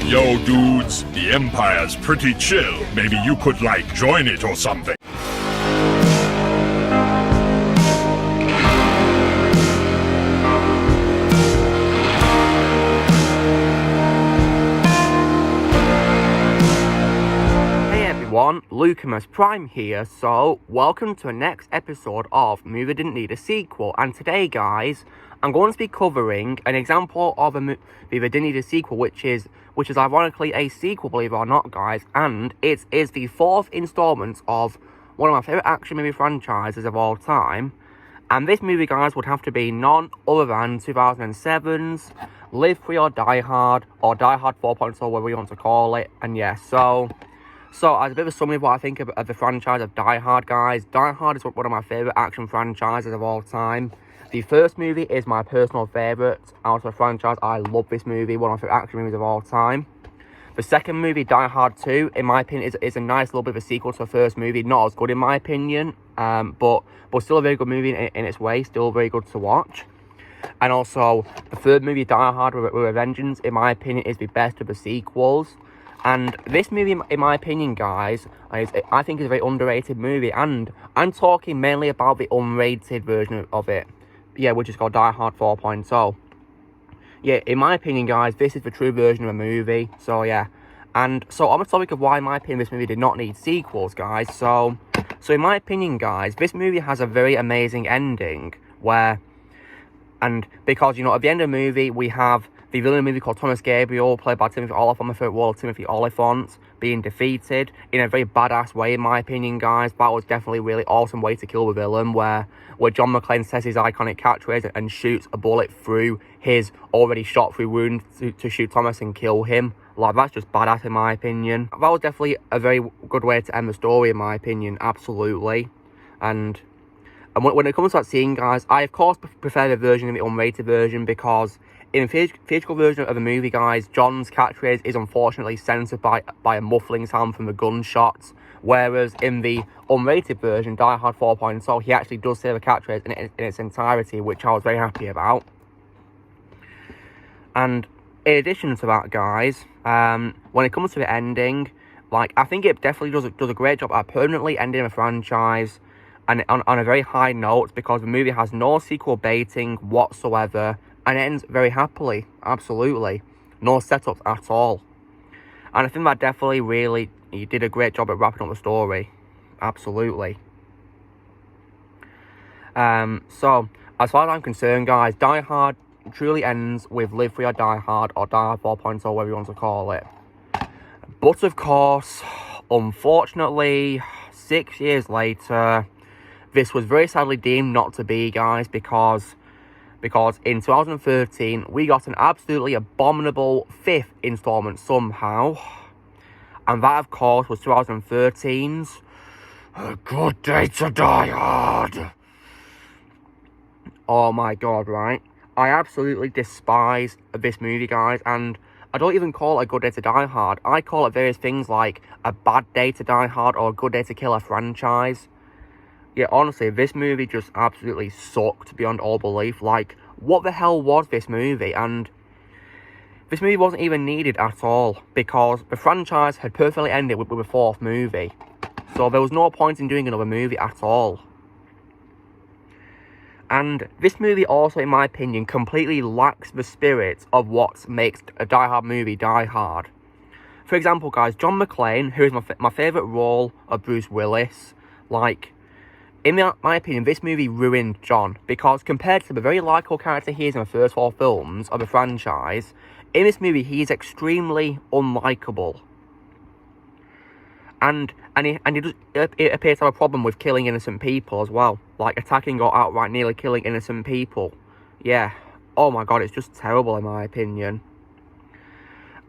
Yo, dudes, the Empire's pretty chill. Maybe you could, join it or something. Lucamus Prime here, so welcome to the next episode of Movie Didn't Need a Sequel, and today guys, I'm going to be covering an example of a movie that didn't need a sequel, which is ironically a sequel, believe it or not guys, and it is the fourth installment of one of my favourite action movie franchises of all time, and this movie guys would have to be none other than 2007's Live Free or Die Hard, or Die Hard 4.0, whatever you want to call it, and yeah, So as a bit of a summary of what I think of the franchise of Die Hard, guys, Die Hard is one of my favourite action franchises of all time. The first movie is my personal favourite out of the franchise. I love this movie, one of my favourite action movies of all time. The second movie, Die Hard 2, in my opinion, is a nice little bit of a sequel to the first movie. Not as good in my opinion, but still a very good movie in its way, still very good to watch. And also, the third movie, Die Hard with a Vengeance, in my opinion, is the best of the sequels. And this movie, in my opinion, guys, I think is a very underrated movie. And I'm talking mainly about the unrated version of it. Yeah, which is called Die Hard 4.0. Yeah, in my opinion, guys, this is the true version of a movie. So, yeah. And so, on the topic of why, in my opinion, this movie did not need sequels, guys. So in my opinion, guys, this movie has a very amazing ending where... And because, at the end of the movie, we have the villain of the movie called Thomas Gabriel, played by Timothy Olyphant, my favourite role, Timothy Olyphant, being defeated in a very badass way, in my opinion, guys. That was definitely a really awesome way to kill the villain, where John McClane says his iconic catchphrase and shoots a bullet through his already shot-through wound to shoot Thomas and kill him. That's just badass, in my opinion. That was definitely a very good way to end the story, in my opinion, absolutely. And when it comes to that scene, guys, I of course prefer the version of the unrated version, because in the theatrical version of the movie, guys, John's catchphrase is unfortunately censored by a muffling sound from the gunshots, whereas in the unrated version, Die Hard 4.0, he actually does say the catchphrase in its entirety, which I was very happy about. And in addition to that, guys, when it comes to the ending, I think it definitely does a great job at permanently ending a franchise, and on a very high note, because the movie has no sequel baiting whatsoever, and it ends very happily, absolutely. No setups at all. And I think that definitely really, he did a great job at wrapping up the story, absolutely. So, as far as I'm concerned, guys, Die Hard truly ends with Live Free or Die Hard, or Die Hard 4.0, whatever you want to call it. But of course, unfortunately, 6 years later, this was very sadly deemed not to be, guys, because in 2013, we got an absolutely abominable 5th installment somehow. And that, of course, was 2013's A Good Day to Die Hard. Oh my god, right? I absolutely despise this movie, guys, and I don't even call it A Good Day to Die Hard. I call it various things like A Bad Day to Die Hard or A Good Day to Kill a Franchise. Yeah, honestly, this movie just absolutely sucked beyond all belief. What the hell was this movie? And this movie wasn't even needed at all, because the franchise had perfectly ended with a 4th movie. So there was no point in doing another movie at all. And this movie also, in my opinion, completely lacks the spirit of what makes a Die Hard movie Die Hard. For example, guys, John McClane, who is my favourite role of Bruce Willis, in my opinion, this movie ruined John, because compared to the very likeable character he is in the first 4 films of the franchise, in this movie he is extremely unlikable. And it appears to have a problem with killing innocent people as well, attacking or outright nearly killing innocent people. Yeah, oh my god, it's just terrible in my opinion.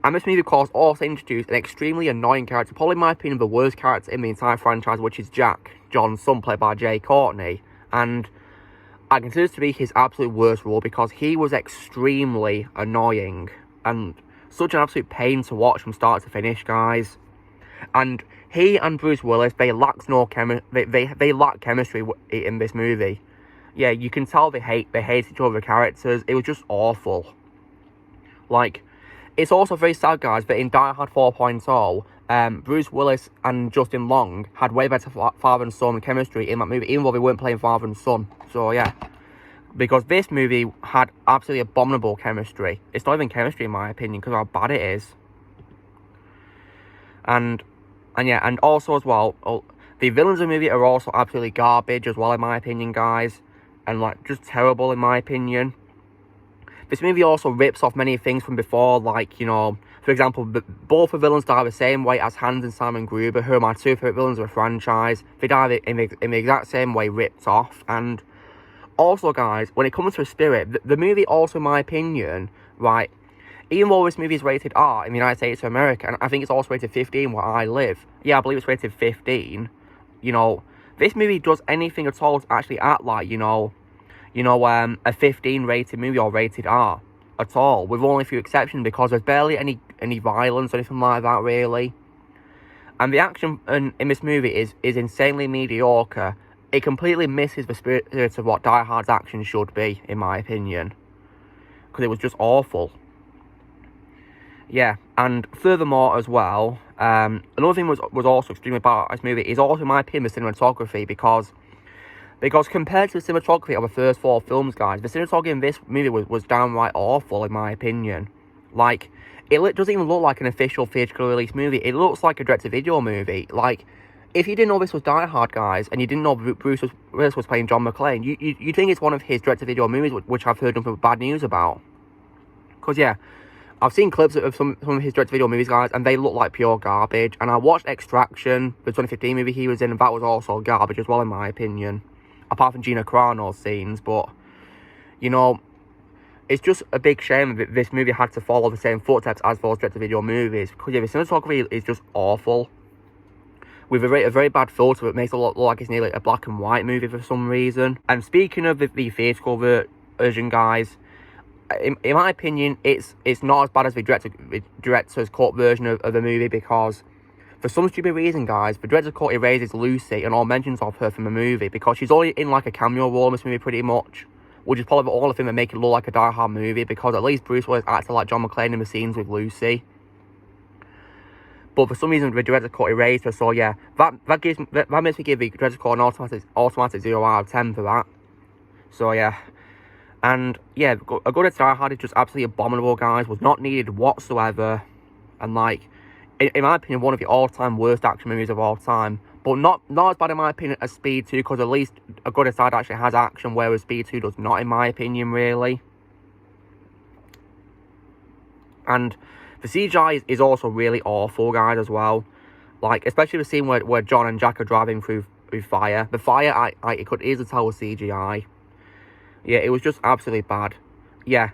And this movie, of course, also introduced an extremely annoying character, probably in my opinion the worst character in the entire franchise, which is Jack, John's son, played by Jai Courtney. And I consider this to be his absolute worst role, because he was extremely annoying and such an absolute pain to watch from start to finish, guys. And he and Bruce Willis, they lack chemistry in this movie. Yeah, you can tell they hate each other characters. It was just awful. it's also very sad, guys, that in Die Hard 4.0, Bruce Willis and Justin Long had way better father and son chemistry in that movie, even though they weren't playing father and son. So yeah, because this movie had absolutely abominable chemistry. It's not even chemistry in my opinion, because how bad it is. And also as well, the villains of the movie are also absolutely garbage as well, in my opinion, guys, and like just terrible in my opinion. This movie also rips off many things from before, like, you know, for example, both the villains die the same way as Hans and Simon Gruber, who are my two favourite villains of the franchise. They die in the exact same way, ripped off. And also, guys, when it comes to Spirit, the movie also, in my opinion, right, even though this movie is rated R in the United States of America, and I think it's also rated 15 where I live. Yeah, I believe it's rated 15. You know, this movie does anything at all to actually act like, a 15 rated movie or rated R at all, with only a few exceptions, because there's barely any violence or anything like that, really. And the action in this movie is insanely mediocre. It completely misses the spirit of what Die Hard's action should be, in my opinion, because it was just awful. Yeah, and furthermore as well, another thing was also extremely bad about this movie is also, in my opinion, the cinematography, because compared to the cinematography of the first 4 films, guys, the cinematography in this movie was downright awful, in my opinion. Like, it doesn't even look like an official theatrical release movie. It looks like a direct-to-video movie. Like, if you didn't know this was Die Hard, guys, and you didn't know Bruce Willis was playing John McClane, you'd think it's one of his direct-to-video movies, which I've heard nothing but bad news about. Because, yeah, I've seen clips of some of his direct-to-video movies, guys, and they look like pure garbage. And I watched Extraction, the 2015 movie he was in, and that was also garbage as well, in my opinion. Apart from Gina Carano's scenes, but, you know, it's just a big shame that this movie had to follow the same footsteps as those direct-to-video movies, because, yeah, the cinematography is just awful, with a very bad filter that makes it look like it's nearly a black and white movie for some reason. And speaking of the theatrical version, guys, in my opinion, it's not as bad as the director's cut version of the movie, because for some stupid reason, guys, the director's cut erases Lucy and all mentions of her from the movie, because she's only in like a cameo role in this movie pretty much, which is probably the only thing that make it look like a Die Hard movie, because at least Bruce Willis acted like John McClane in the scenes with Lucy. But for some reason, the director's cut erased her, so yeah, that makes me give the director's cut an automatic 0 out of 10 for that. So yeah. And yeah, A Good Day to Die Hard is just absolutely abominable, guys, was not needed whatsoever, and like, in my opinion, one of the all-time worst action movies of all time. But not as bad, in my opinion, as Speed 2, because at least A Good Day to Die Hard actually has action, whereas Speed 2 does not, in my opinion, really. And the CGI is also really awful, guys, as well. Like, especially the scene where John and Jack are driving through fire. The fire, I could easily tell was CGI. Yeah, it was just absolutely bad. Yeah.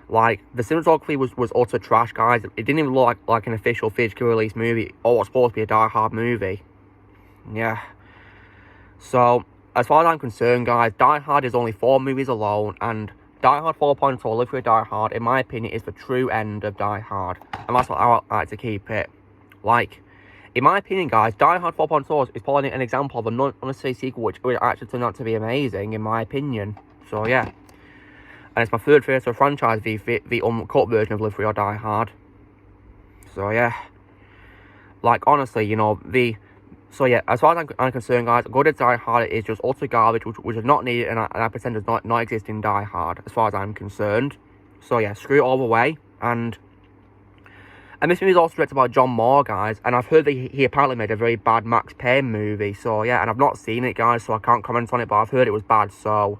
Like, the cinematography was utter trash, guys. It didn't even look like an official theatrical release movie, or what's supposed to be a Die Hard movie. Yeah. So, as far as I'm concerned, guys, Die Hard is only 4 movies alone, and Die Hard 4.0, Live Free or Die Hard, in my opinion, is the true end of Die Hard. And that's what I like to keep it. Like, in my opinion, guys, Die Hard 4.0 is probably an example of a unnecessary sequel which actually turned out to be amazing, in my opinion. So, yeah. And it's my third favourite franchise, the uncut version of Live Free or Die Hard. So, yeah. Like, honestly, you know, So, yeah, as far as I'm concerned, guys, Good Day to Die Hard is just utter garbage, which is not needed, and I pretend does not exist in Die Hard, as far as I'm concerned. So, yeah, screw it all the way. And this movie is also directed by John Moore, guys, and I've heard that he apparently made a very bad Max Payne movie. So, yeah, and I've not seen it, guys, so I can't comment on it, but I've heard it was bad, so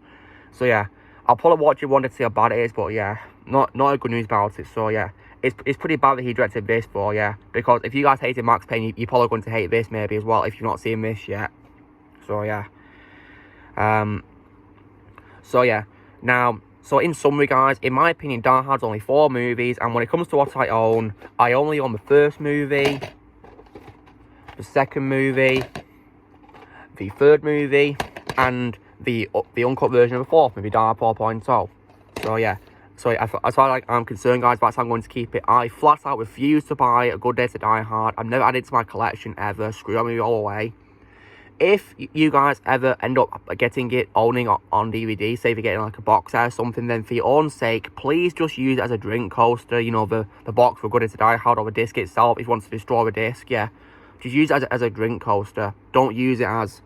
yeah. I'll probably watch it one day to see how bad it is, but yeah, not a good news about it. So yeah, it's pretty bad that he directed this, for yeah, because if you guys hated Max Payne, you're probably going to hate this maybe as well if you've not seen this yet. So yeah, so yeah. Now, so in summary, guys, in my opinion, Die Hard's only 4 movies, and when it comes to what I only own the first movie, the second movie, the third movie, and the uncut version of the 4th movie, Die Hard 4.0. So yeah, as far as I'm concerned, guys, that's how I'm going to keep it. I flat out refuse to buy A Good Day to Die Hard. I've never added it to my collection ever. Screw that movie all away. if you guys ever end up getting it, owning it on DVD, say if you're getting like a box set or something, then for your own sake, please just use it as a drink coaster. You know, the box for Good as a Die Hard, or the disc itself, if you want to destroy the disc, yeah. Just use it as a drink coaster. Don't use it as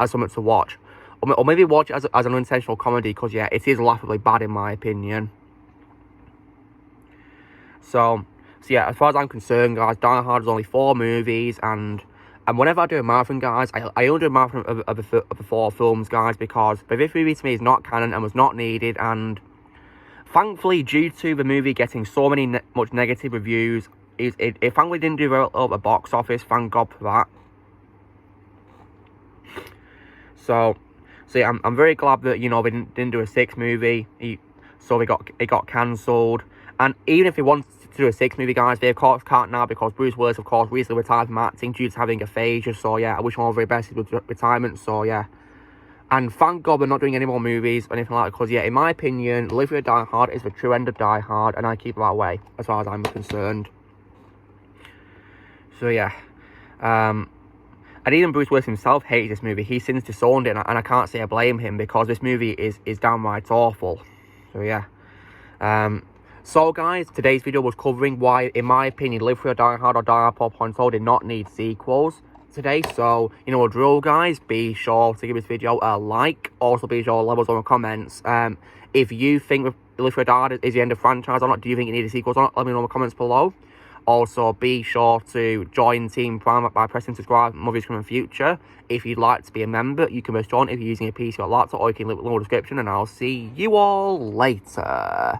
something to watch. Or maybe watch it as an unintentional comedy, because, yeah, it is laughably bad in my opinion. So yeah, as far as I'm concerned, guys, Die Hard is only 4 movies, and whenever I do a marathon, guys, I only do a marathon of the 4 films, guys, because this movie to me is not canon and was not needed, and thankfully, due to the movie getting so much negative reviews, it thankfully didn't do very well at the box office. Thank God for that. So yeah, I'm very glad that, you know, they didn't do a 6th movie, so it got cancelled. And even if they wanted to do a 6th movie, guys, they of course can't now, because Bruce Willis, of course, recently retired from acting due to having aphasia. So yeah, I wish him all the very best with retirement. So yeah, and thank God we're not doing any more movies or anything like that, because yeah, in my opinion, Live Free or Die Hard is the true end of Die Hard, and I keep it that way as far as I'm concerned. So yeah, and even Bruce Willis himself hates this movie. He's since disowned it, and I can't say I blame him, because this movie is downright awful. So yeah. So guys, today's video was covering why, in my opinion, Live Free or Die Hard or Die Hard 4.0 did not need sequels today. So, you know, a drill, guys, be sure to give this video a like. Also, be sure to leave us on the comments. If you think Live Free or Die Hard is the end of franchise or not, do you think it needed sequels or not, let me know in the comments below. Also, be sure to join Team Prime by pressing subscribe. More videos coming in the future. If you'd like to be a member, you can press join if you're using a PC or laptop, or you can link in the description, and I'll see you all later.